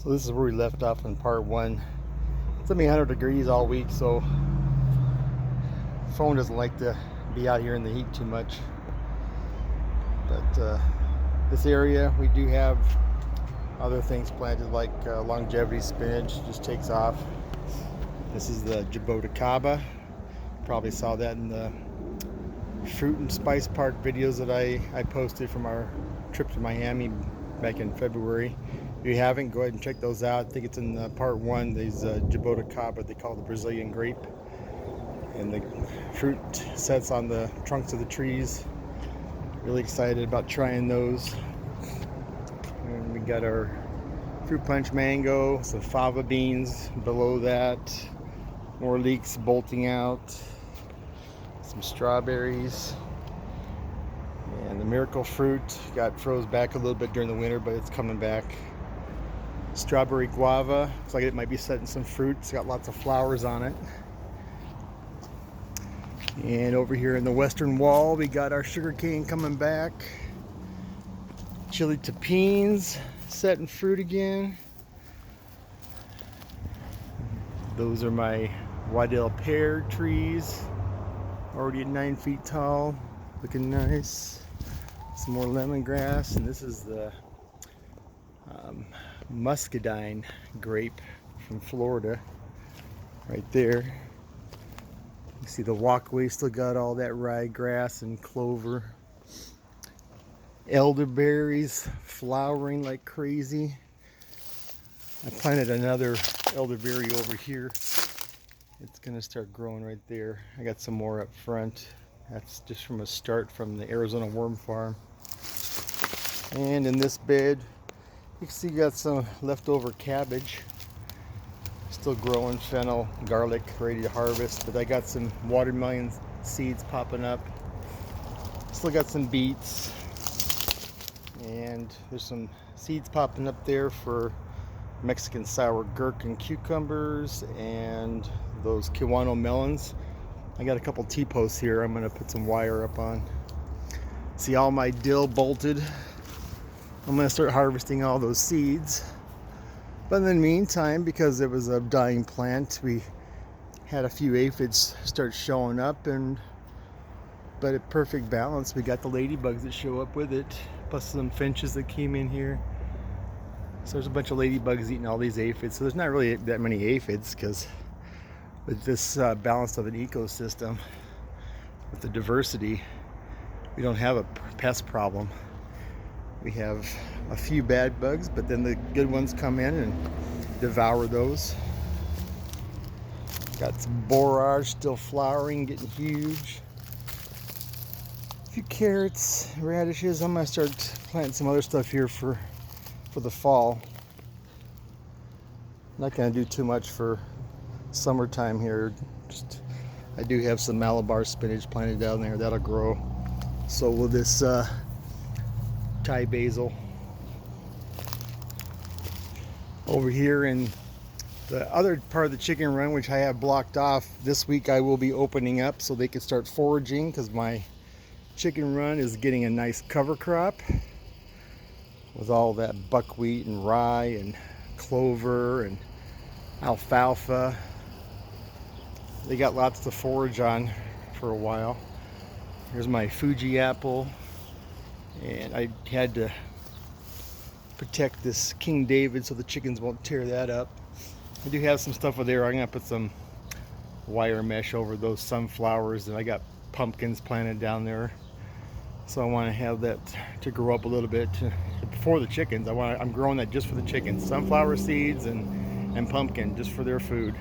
So this is where we left off in part one. It's gonna be 100 degrees all week, so the phone doesn't like to be out here in the heat too much. But this area, we do have other things planted like longevity spinach, just takes off. This is the Avocado. Probably saw that in the fruit and spice park videos that I posted from our trip to Miami back in February. If you haven't, go ahead and check those out. I think it's in part one. These Avocado, they call it the Brazilian grape, and the fruit sets on the trunks of the trees. Really excited about trying those. And we got our fruit punch mango, some fava beans below that, more leeks bolting out, some strawberries, and the miracle fruit got froze back a little bit during the winter, but it's coming back. Strawberry guava, looks like it might be setting some fruit. It's got lots of flowers on it. And over here in the western wall, we got our sugar cane coming back. Chili tapines setting fruit again. Those are my Waddell pear trees, already at 9 feet tall, looking nice. Some more lemongrass, and this is the muscadine grape from Florida right there. You see the walkway still got all that ryegrass and clover. Elderberries flowering like crazy. I planted another elderberry over here. It's gonna start growing right there. I got some more up front. That's just from a start from the Arizona worm farm. And in this bed, you can see got some leftover cabbage. Still growing, fennel, garlic, ready to harvest. But I got some watermelon seeds popping up. Still got some beets. And there's some seeds popping up there for Mexican sour gherkin cucumbers and those Kiwano melons. I got a couple T-posts here I'm gonna put some wire up on. See all my dill bolted. I'm gonna start harvesting all those seeds. But in the meantime, because it was a dying plant, we had a few aphids start showing up, but at perfect balance, we got the ladybugs that show up with it, plus some finches that came in here. So there's a bunch of ladybugs eating all these aphids. So there's not really that many aphids, because with this balance of an ecosystem, with the diversity, we don't have a pest problem. We have a few bad bugs, but then the good ones come in and devour those. Got some borage still flowering, getting huge. A few carrots, radishes. I'm gonna start planting some other stuff here for the fall. Not gonna do too much for summertime here. Just I do have some Malabar spinach planted down there that'll grow. So will this Thai basil. Over here in the other part of the chicken run, which I have blocked off, this week I will be opening up so they can start foraging, because my chicken run is getting a nice cover crop with all that buckwheat and rye and clover and alfalfa. They got lots to forage on for a while. Here's my Fuji Apple, and I had to protect this King David so the chickens won't tear that up. I do have some stuff over there. I'm gonna put some wire mesh over those sunflowers, and I got pumpkins planted down there, so I want to have that to grow up a little bit before the chickens. I'm growing that just for the chickens. Sunflower seeds and pumpkin just for their food.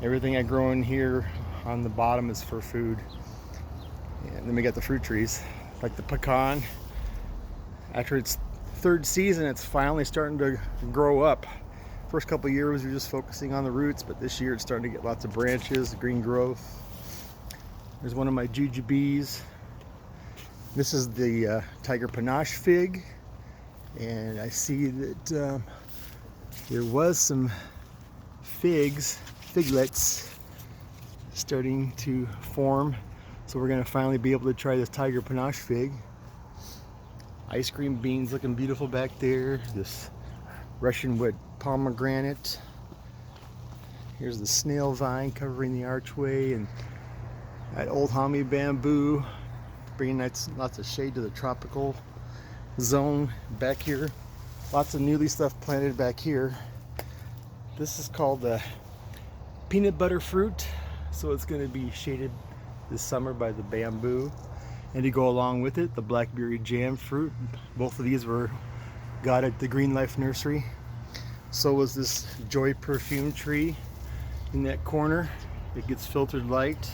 Everything I grow in here on the bottom is for food. And then we got the fruit trees, like the pecan. After its third season, it's finally starting to grow up. First couple of years we were just focusing on the roots, but this year it's starting to get lots of branches, green growth. There's one of my jujubes. This is the tiger panache fig, and I see that there was some figlets starting to form. So we're gonna finally be able to try this tiger panache fig. Ice cream beans looking beautiful back there. This Russian wood pomegranate. Here's the snail vine covering the archway, and that old Hami bamboo, bringing lots of shade to the tropical zone back here. Lots of newly stuff planted back here. This is called the peanut butter fruit, so it's going to be shaded this summer by the bamboo. And to go along with it, the blackberry jam fruit. Both of these got at the Green Life Nursery. So was this Joy perfume tree in that corner. It gets filtered light.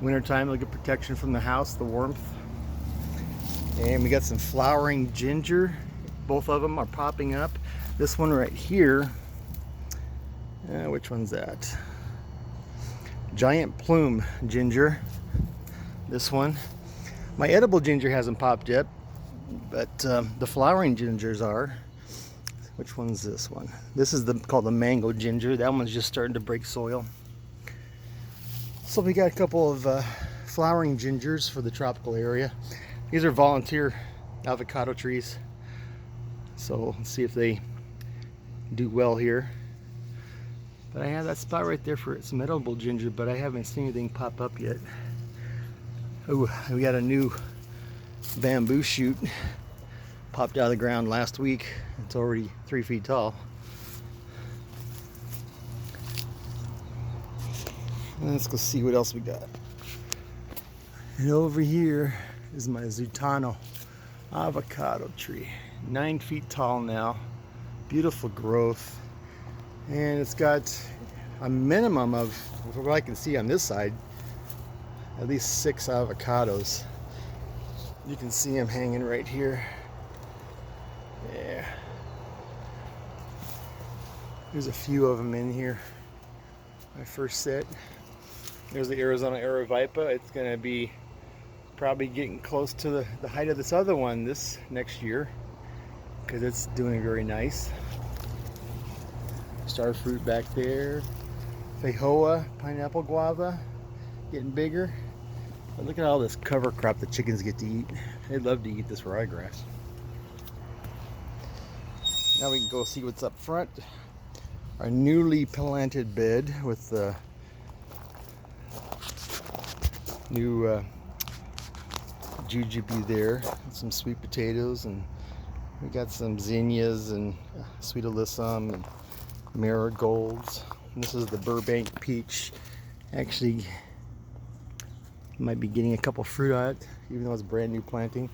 Wintertime, it'll get protection from the house, the warmth. And we got some flowering ginger. Both of them are popping up. This one right here, which one's that? Giant plume ginger. This one. My edible ginger hasn't popped yet, but the flowering gingers are. Which one's this one? This is called the mango ginger. That one's just starting to break soil. So we got a couple of flowering gingers for the tropical area. These are volunteer avocado trees. So let's see if they do well here. But I have that spot right there for some edible ginger, but I haven't seen anything pop up yet. Oh, we got a new bamboo shoot. Popped out of the ground last week. It's already 3 feet tall. Let's go see what else we got. And over here is my Zutano avocado tree. 9 feet tall now. Beautiful growth. And it's got a minimum of, from what I can see on this side, at least 6 avocados. You can see them hanging right here. Yeah. There's a few of them in here. My first set. There's the Arizona Aravaipa. It's going to be probably getting close to the height of this other one this next year, because it's doing very nice. Starfruit back there. Feijoa, pineapple guava, getting bigger. But look at all this cover crop the chickens get to eat. They love to eat this ryegrass. Now we can go see what's up front. Our newly planted bed with the new jujube there, and some sweet potatoes, and we got some zinnias and sweet alyssum and marigolds. And this is the Burbank Peach. Actually, might be getting a couple fruit on it, even though it's a brand new planting.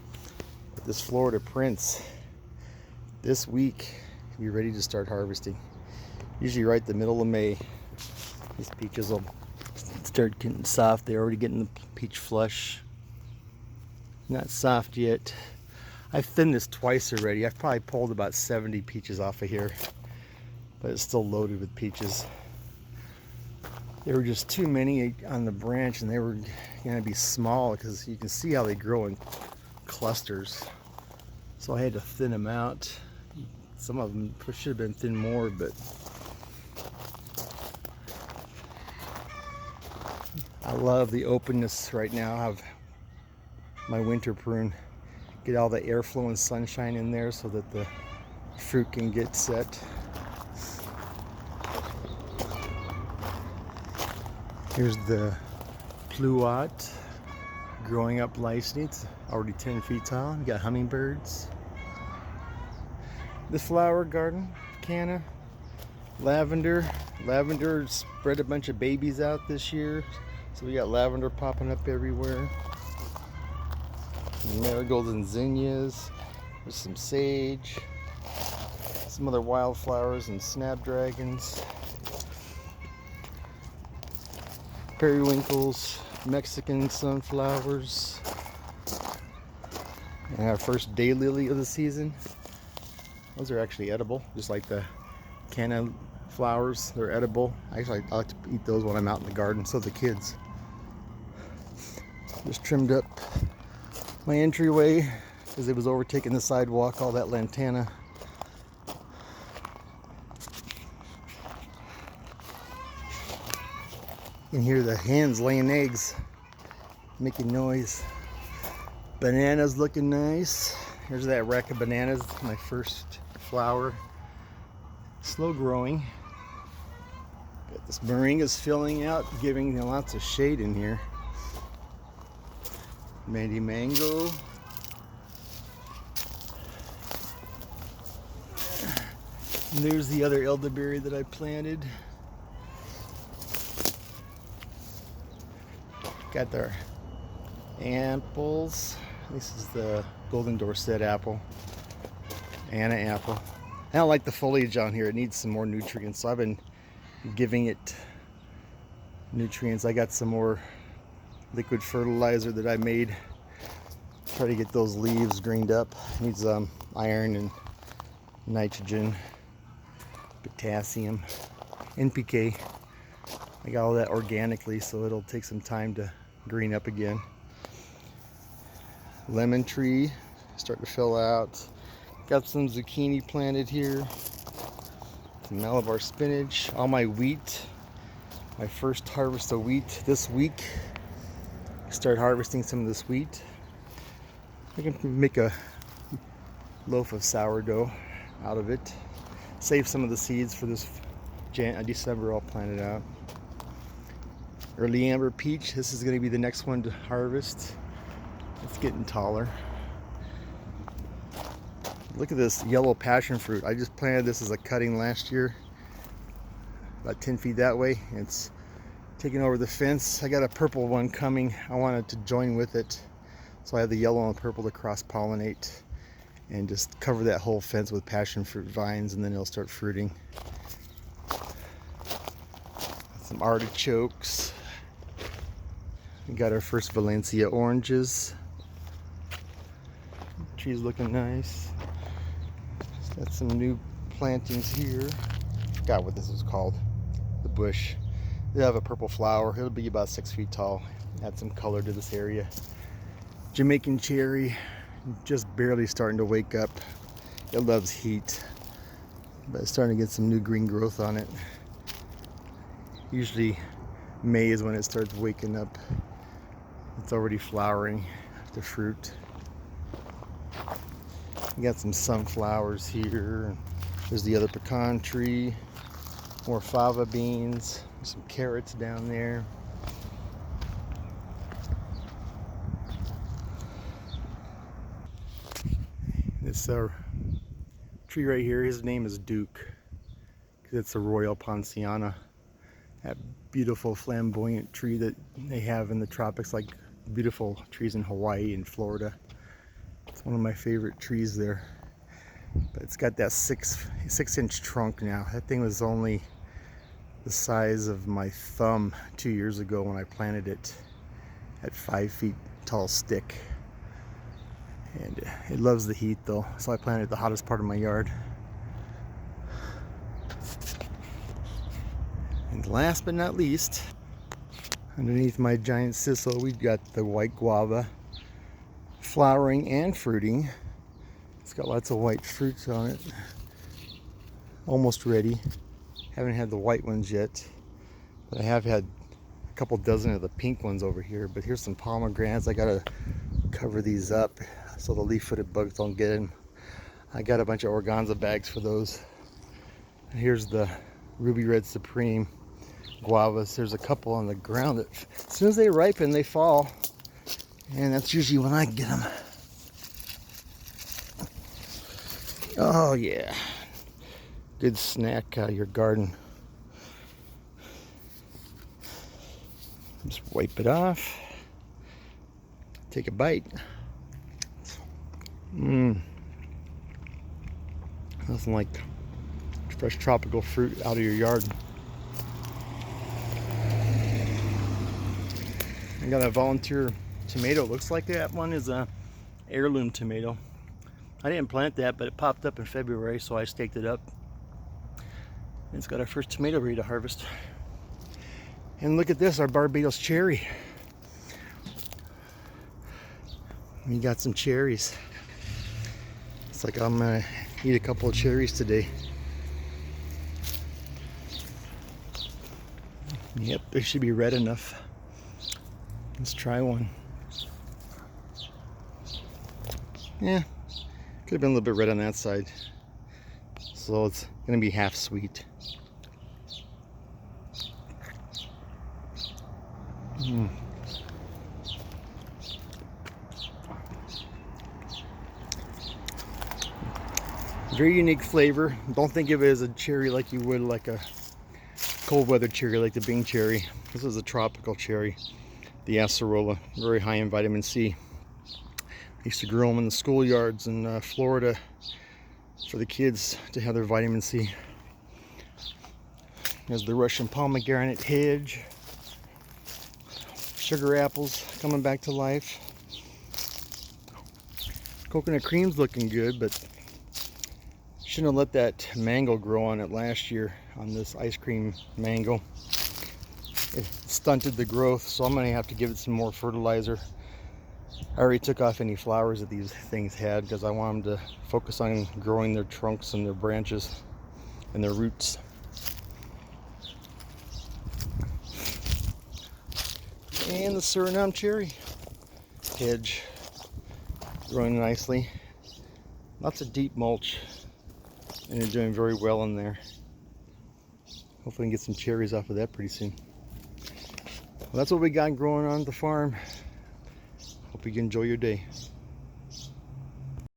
But this Florida Prince, this week, be ready to start harvesting. Usually right the middle of May. These peaches will start getting soft. They're already getting the peach flush. Not soft yet. I've thinned this twice already. I've probably pulled about 70 peaches off of here, but it's still loaded with peaches. There were just too many on the branch, and they were going to be small because you can see how they grow in clusters. So I had to thin them out. Some of them should have been thinned more, but I love the openness right now of my winter prune. Get all the airflow and sunshine in there so that the fruit can get set. Here's the pluot growing up nicely. It's already 10 feet tall. We got hummingbirds. The flower garden, canna, lavender. Lavender spread a bunch of babies out this year, so we got lavender popping up everywhere. Marigolds and zinnias. There's some sage, some other wildflowers and snapdragons, periwinkles, Mexican sunflowers, and our first daylily of the season. Those are actually edible, just like the canna flowers. They're edible. Actually, I like to eat those when I'm out in the garden, so the kids. Just trimmed up my entryway because it was overtaking the sidewalk, all that lantana. You can hear the hens laying eggs, making noise. Bananas looking nice. Here's that rack of bananas, my first flower. slow growing. Got this moringa's filling out, giving lots of shade in here. Mango. And there's the other elderberry that I planted. Got their apples. This is the Golden Dorset apple. Anna apple. I don't like the foliage on here. It needs some more nutrients. So I've been giving it nutrients. I got some more liquid fertilizer that I made. Try to get those leaves greened up. It needs iron and nitrogen, potassium, NPK. I got all that organically, so it'll take some time to green up again. Lemon tree starting to fill out. Got some zucchini planted here. Some Malabar spinach. All my wheat. My first harvest of wheat this week. Start harvesting some of this wheat. I can make a loaf of sourdough out of it. Save some of the seeds for this December. I'll plant it out. Early amber peach. This is going to be the next one to harvest. It's getting taller. Look at this yellow passion fruit. I just planted this as a cutting last year, about 10 feet that way. It's taking over the fence. I got a purple one coming. I wanted to join with it, so I have the yellow and purple to cross pollinate and just cover that whole fence with passion fruit vines, and then it'll start fruiting. Some artichokes. We got our first Valencia oranges. Tree's looking nice. Got some new plantings here. Forgot what this is called. The bush. They have a purple flower. It'll be about 6 feet tall. Add some color to this area. Jamaican cherry, just barely starting to wake up. It loves heat, but it's starting to get some new green growth on it. Usually May is when it starts waking up. It's already flowering the fruit. We got some sunflowers here. There's the other pecan tree. More fava beans. Some carrots down there. This tree right here, his name is Duke, because it's a Royal Ponciana. That beautiful flamboyant tree that they have in the tropics, like beautiful trees in Hawaii and Florida. It's one of my favorite trees there. But it's got that six-inch trunk now. That thing was only the size of my thumb 2 years ago when I planted it at 5 feet tall stick. And it loves the heat though, so I planted it at the hottest part of my yard. And last but not least, underneath my giant sisal, we've got the white guava, flowering and fruiting. It's got lots of white fruits on it. Almost ready. Haven't had the white ones yet, but I have had a couple dozen of the pink ones over here. But here's some pomegranates. I gotta cover these up so the leaf-footed bugs don't get in. I got a bunch of organza bags for those. And here's the ruby red Supreme Guavas. There's a couple on the ground that as soon as they ripen, they fall. And that's usually when I get them. Oh yeah. Good snack out of your garden. Just wipe it off. Take a bite. Nothing like fresh tropical fruit out of your yard. I got a volunteer tomato. Looks like that one is a heirloom tomato. I didn't plant that, but it popped up in February, so I staked it up. And it's got our first tomato ready to harvest. And look at this, our Barbados Cherry. We got some cherries. It's like I'm gonna eat a couple of cherries today. Yep, they should be red enough. Let's try one. Yeah, could have been a little bit red on that side. So it's Gonna be half sweet. Very unique flavor. Don't think of it as a cherry like you would like a cold weather cherry like the Bing cherry. This is a tropical cherry, the acerola, very high in vitamin C. I used to grow them in the schoolyards in Florida for the kids to have their vitamin C. There's the Russian pomegranate hedge. Sugar apples coming back to life. Coconut cream's looking good, but shouldn't have let that mango grow on it last year on this ice cream mango. It stunted the growth, so I'm going to have to give it some more fertilizer. I already took off any flowers that these things had because I want them to focus on growing their trunks and their branches and their roots. And the Suriname cherry hedge growing nicely. Lots of deep mulch, and they're doing very well in there. Hopefully I can get some cherries off of that pretty soon. Well, that's what we got growing on the farm. Hope you enjoy your day.